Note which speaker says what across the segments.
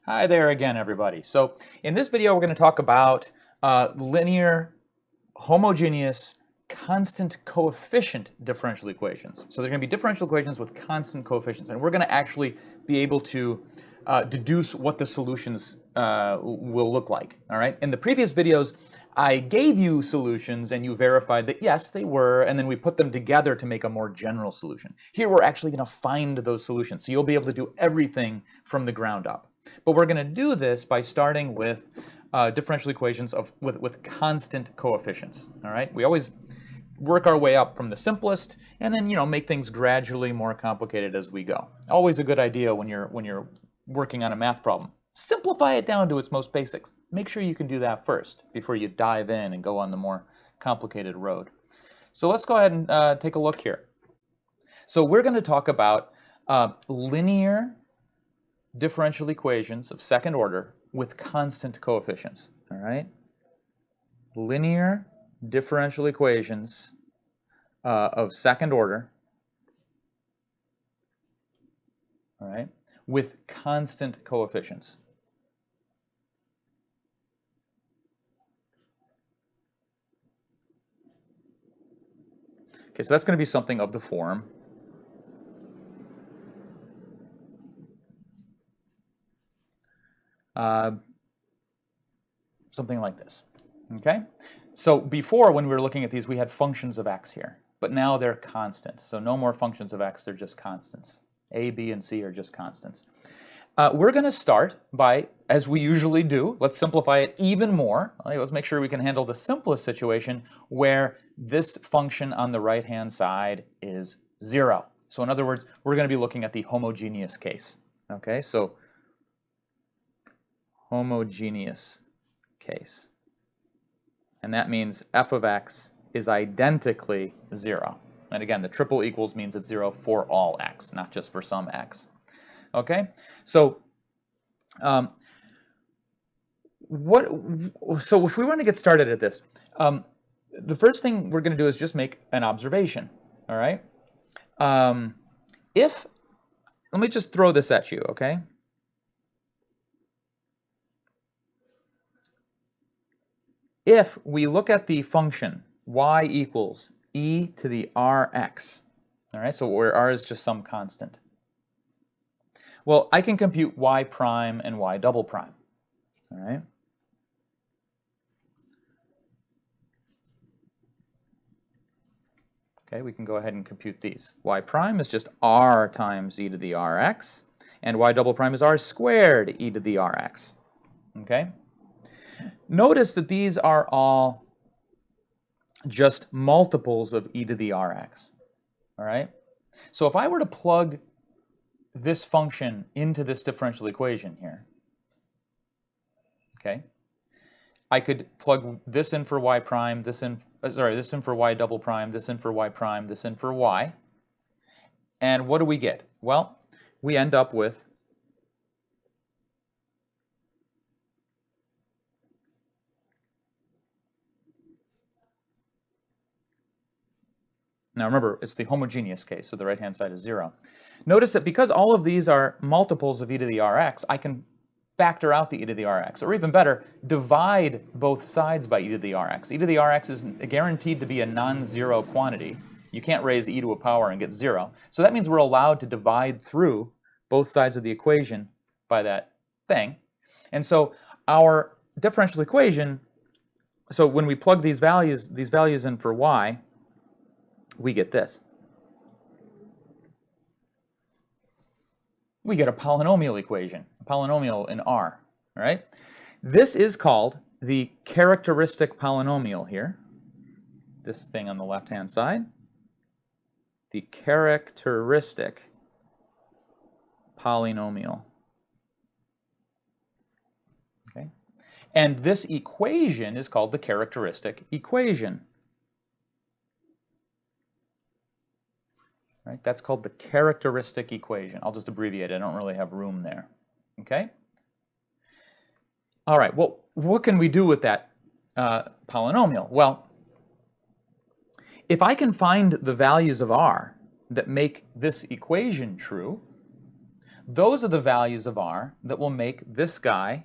Speaker 1: Hi there again, everybody. So in this video, we're going to talk about linear, homogeneous, constant coefficient differential equations. So they're going to be differential equations with constant coefficients, and we're going to actually be able to deduce what the solutions will look like. All right. In the previous videos, I gave you solutions, and you verified that yes, they were, and then we put them together to make a more general solution. Here, we're actually going to find those solutions, so you'll be able to do everything from the ground up. But we're going to do this by starting with differential equations with constant coefficients. All right, we always work our way up from the simplest, and then make things gradually more complicated as we go. Always a good idea when you're working on a math problem. Simplify it down to its most basics. Make sure you can do that first before you dive in and go on the more complicated road. So let's go ahead and take a look here. So we're going to talk about linear differential equations of second order with constant coefficients. All right, linear differential equations of second order, all right, with constant coefficients. Okay, so that's going to be something of the form something like this. Okay, so before, when we were looking at these, we had functions of x here, but now they're constant. So no more functions of x, they're just constants. A, B, and C are just constants. We're going to start by, as we usually do, let's simplify it even more. Let's make sure we can handle the simplest situation where this function on the right-hand side is 0. So in other words, we're going to be looking at the homogeneous case. Okay, so homogeneous case. And that means f of x is identically 0. And again, the triple equals means it's 0 for all x, not just for some x. Okay, so so if we want to get started at this, the first thing we're going to do is just make an observation. All right, let me just throw this at you. Okay, if we look at the function y equals e to the rx, all right, so where r is just some constant. Well, I can compute y prime and y double prime, all right? Okay, we can go ahead and compute these. Y prime is just r times e to the rx, and y double prime is r squared e to the rx, okay? Notice that these are all just multiples of e to the rx, all right? So if I were to plug this function into this differential equation here, okay, I could plug this in for y prime, this in for y double prime, this in for y prime, this in for y. And what do we get? Well, we end up with now remember, it's the homogeneous case, so the right-hand side is 0. Notice that because all of these are multiples of e to the rx, I can factor out the e to the rx, or even better, divide both sides by e to the rx. E to the rx is guaranteed to be a non-zero quantity. You can't raise e to a power and get 0. So that means we're allowed to divide through both sides of the equation by that thing. And so our differential equation, so when we plug these values in for y, we get this. We get a polynomial equation, a polynomial in R, all right? This is called the characteristic polynomial here, this thing on the left-hand side, the characteristic polynomial, okay? And this equation is called the characteristic equation. Right? That's called the characteristic equation. I'll just abbreviate it. I don't really have room there. Okay? All right. Well, what can we do with that polynomial? Well, if I can find the values of r that make this equation true, Those are the values of r that will make this guy,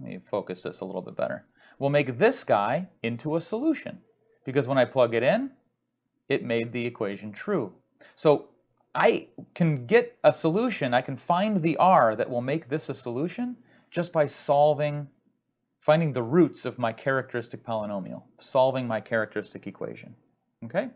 Speaker 1: let me focus this a little bit better, will make this guy into a solution. Because when I plug it in, it made the equation true. So I can get a solution, I can find the r that will make this a solution just by finding the roots of my characteristic polynomial, solving my characteristic equation. Okay?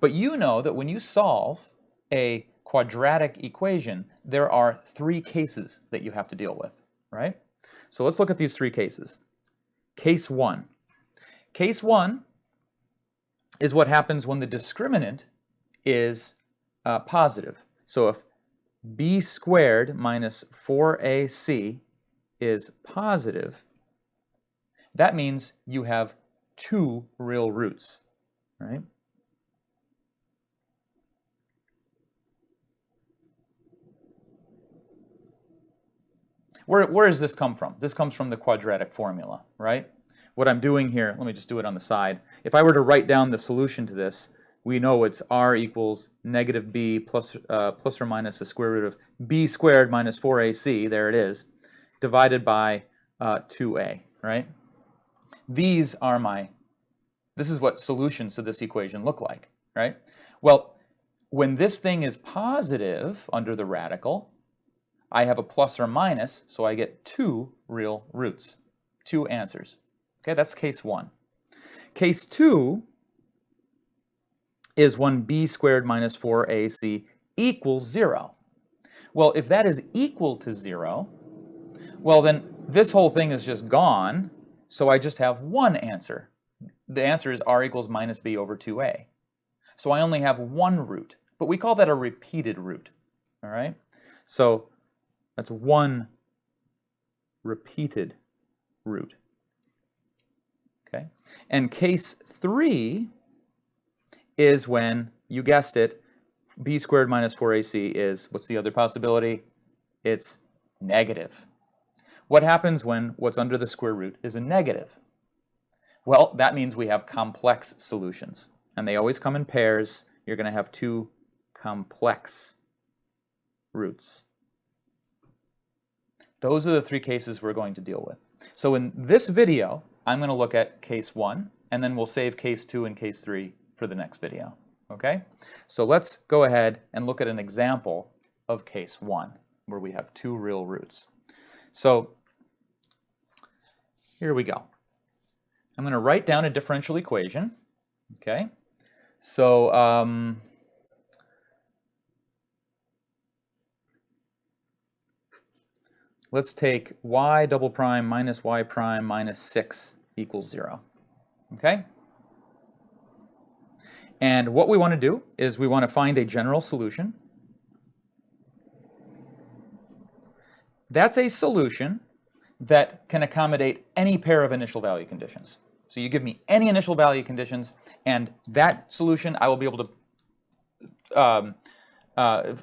Speaker 1: But you know that when you solve a quadratic equation, there are three cases that you have to deal with, right? So let's look at these three cases. Case 1. Case 1 is what happens when the discriminant is positive. So if b squared minus 4ac is positive, that means you have two real roots, right? Where does this come from? This comes from the quadratic formula, right? What I'm doing here, let me just do it on the side. If I were to write down the solution to this, we know it's r equals negative b plus or minus the square root of b squared minus 4ac, there it is, divided by 2a, right? This is what solutions to this equation look like, right? Well, when this thing is positive under the radical, I have a plus or minus, so I get two real roots, two answers. Okay, that's case 1. Case 2 is when b squared minus 4ac equals 0. Well, if that is equal to 0, well then this whole thing is just gone, so I just have one answer. The answer is r equals minus b over 2a. So I only have one root, but we call that a repeated root, all right? So that's one repeated root. Okay? And case 3 is when, you guessed it, b squared minus 4ac is, what's the other possibility? It's negative. What happens when what's under the square root is a negative? Well, that means we have complex solutions. And they always come in pairs. You're going to have two complex roots. Those are the three cases we're going to deal with. So in this video, I'm going to look at case 1, and then we'll save case 2 and case 3 for the next video. Okay? So let's go ahead and look at an example of case 1, where we have two real roots. So here we go. I'm going to write down a differential equation. Okay? So let's take y double prime minus y prime minus 6 equals 0. Okay? And what we want to do is we want to find a general solution. That's a solution that can accommodate any pair of initial value conditions. So you give me any initial value conditions, and that solution I will be able to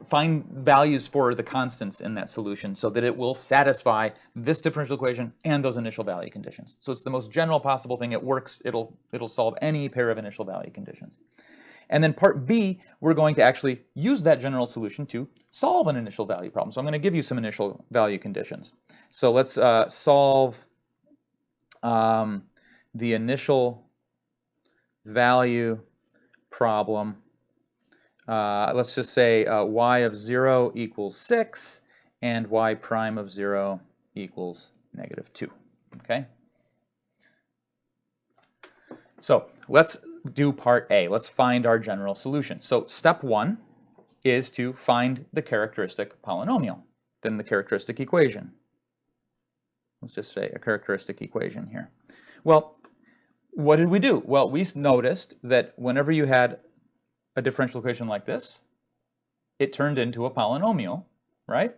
Speaker 1: find values for the constants in that solution so that it will satisfy this differential equation and those initial value conditions. So it's the most general possible thing. It works. It'll solve any pair of initial value conditions. And then part B, we're going to actually use that general solution to solve an initial value problem. So I'm going to give you some initial value conditions. So let's solve the initial value problem. Let's just say y of 0 equals 6 and y prime of 0 equals negative 2. Okay? So let's do part A. Let's find our general solution. So step 1 is to find the characteristic polynomial, then the characteristic equation. Let's just say a characteristic equation here. Well, what did we do? Well, we noticed that whenever you had a differential equation like this, it turned into a polynomial, right?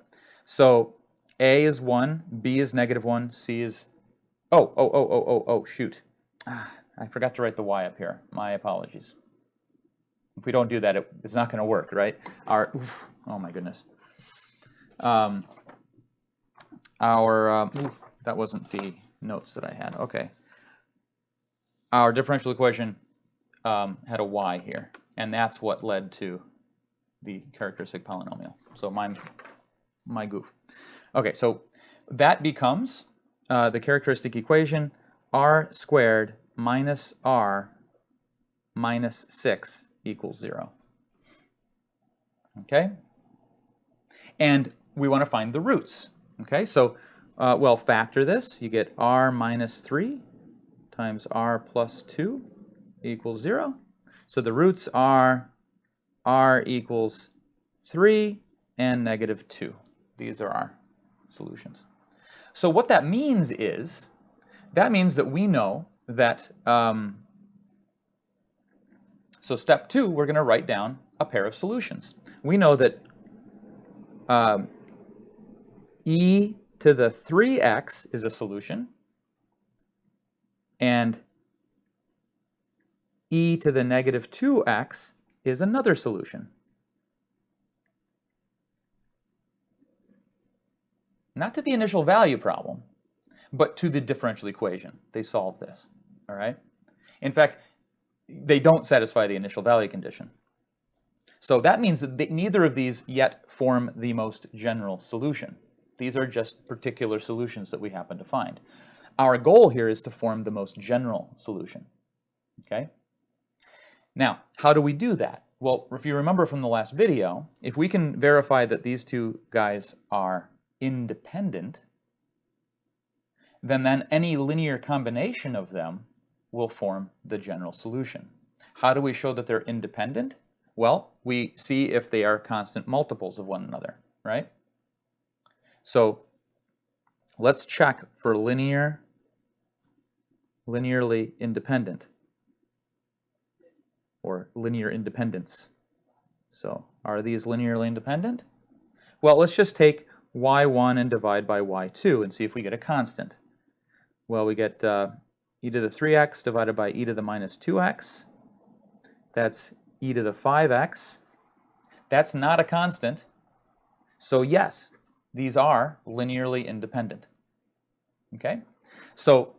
Speaker 1: So A is 1, B is negative 1, C is... shoot. I forgot to write the y up here. My apologies. If we don't do that, it's not going to work, right? Oh my goodness. That wasn't the notes that I had. Okay. Our differential equation had a y here, and that's what led to the characteristic polynomial. So my goof. Okay, so that becomes the characteristic equation r squared minus r minus 6 equals 0. Okay? And we want to find the roots. Okay, so, well, factor this. You get r minus 3 times r plus 2 equals 0. So the roots are r equals 3 and negative 2. These are our solutions. So what that means is, that means that we know that, so step 2, we're going to write down a pair of solutions. We know that e to the 3x is a solution, and e to the negative 2x is another solution. Not to the initial value problem, but to the differential equation. They solve this, all right? In fact, they don't satisfy the initial value condition. So that means that neither of these yet form the most general solution. These are just particular solutions that we happen to find. Our goal here is to form the most general solution, okay? Now, how do we do that? Well, if you remember from the last video, if we can verify that these two guys are independent, then any linear combination of them will form the general solution. How do we show that they're independent? Well, we see if they are constant multiples of one another, right? So let's check for linearly independent, or linear independence. So are these linearly independent? Well, let's just take y1 and divide by y2 and see if we get a constant. Well, we get e to the 3x divided by e to the minus 2x. That's e to the 5x. That's not a constant. So yes, these are linearly independent. Okay? So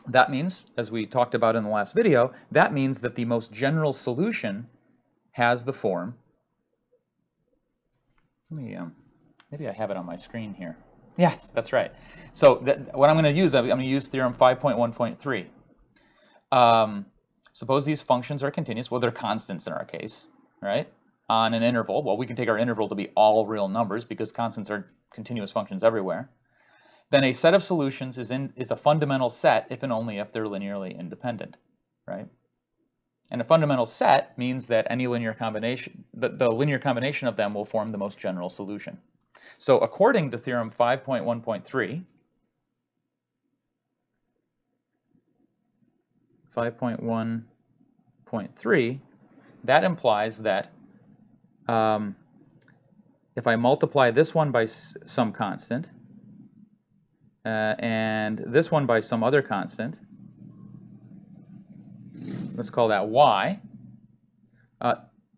Speaker 1: that means, as we talked about in the last video, that means that the most general solution has the form. Let me, maybe I have it on my screen here. Yes, that's right. So what I'm going to use, I'm going to use theorem 5.1.3. Suppose these functions are continuous. Well, they're constants in our case, right? On an interval. Well, we can take our interval to be all real numbers because constants are continuous functions everywhere. Then a set of solutions is a fundamental set if and only if they're linearly independent, right? And a fundamental set means that any linear combination, the linear combination of them will form the most general solution. So according to theorem 5.1.3, 5.1.3, that implies that if I multiply this one by some constant and this one by some other constant, let's call that y,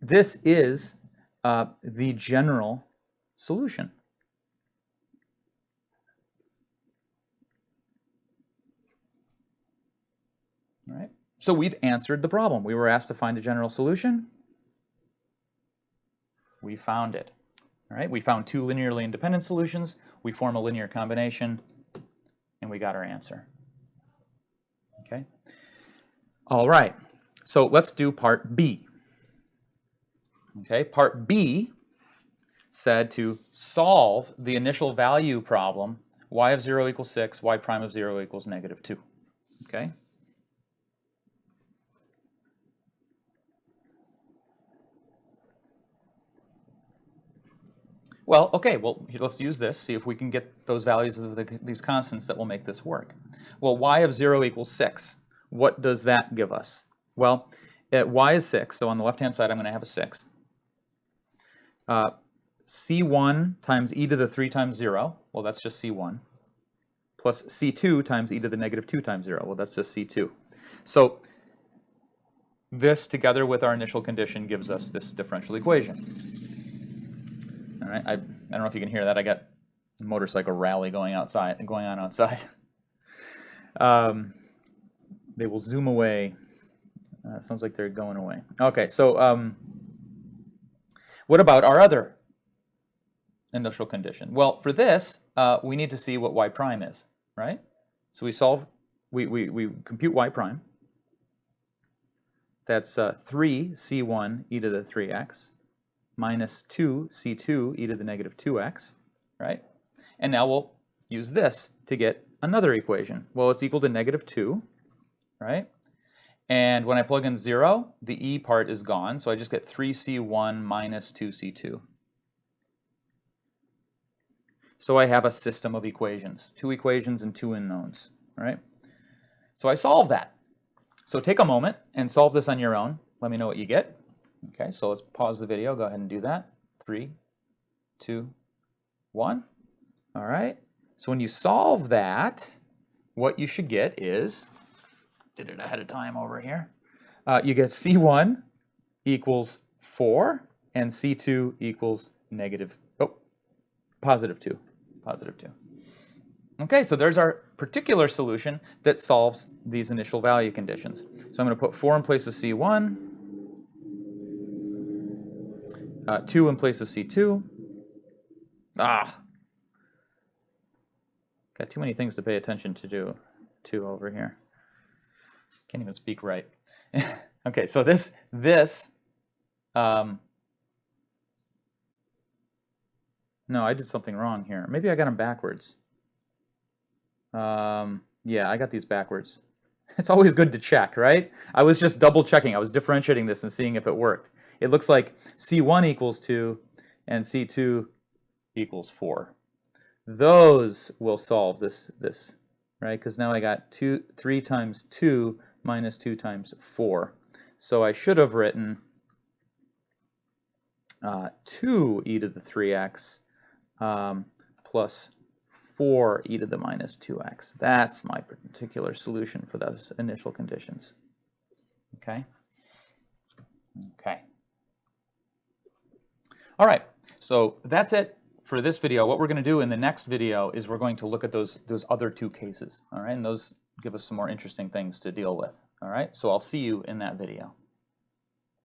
Speaker 1: this is the general solution. All right. So we've answered the problem. We were asked to find a general solution. We found it. All right. We found two linearly independent solutions. We form a linear combination, and we got our answer. Okay. All right. So let's do part B. Okay. Part B said to solve the initial value problem, y of 0 equals 6, y prime of 0 equals negative 2. Okay. Well, okay, well, let's use this, see if we can get those values of these constants that will make this work. Well, y of 0 equals 6. What does that give us? Well, y is 6, so on the left-hand side I'm going to have a 6. C1 times e to the 3 times 0, well, that's just C1, plus C2 times e to the negative 2 times 0, well, that's just C2. So this, together with our initial condition, gives us this differential equation. All right, I don't know if you can hear that. I got a motorcycle rally going on outside. They will zoom away. Sounds like they're going away. Okay, so what about our other initial condition? Well, for this, we need to see what y prime is, right? So we compute y prime. That's 3c1 e to the 3x minus 2c2 e to the negative 2x, right? And now we'll use this to get another equation. Well, it's equal to negative 2, right? And when I plug in 0, the e part is gone, so I just get 3c1 minus 2c2. So I have a system of equations, 2 equations and 2 unknowns, right? So I solve that. So take a moment and solve this on your own. Let me know what you get. Okay, so let's pause the video. Go ahead and do that. 3, 2, 1. All right. So when you solve that, what you should get is, did it ahead of time over here. You get C1 equals 4 and C2 equals positive 2. Positive 2. Okay, so there's our particular solution that solves these initial value conditions. So I'm going to put 4 in place of C1, 2 in place of C2. Got too many things to pay attention to over here. Can't even speak right. Okay, so this no, I did something wrong here. Maybe I got them backwards. Yeah, I got these backwards. It's always good to check, right? I was just double checking. I was differentiating this and seeing if it worked. It looks like C1 equals 2 and C2 equals 4. Those will solve this, right? Because now I got 3 times 2 minus 2 times 4. So I should have written 2 e to the 3x plus 4 e to the minus 2x. That's my particular solution for those initial conditions. Okay? Okay. All right, so that's it for this video. What we're going to do in the next video is we're going to look at those other 2 cases. All right, and those give us some more interesting things to deal with. All right, so I'll see you in that video.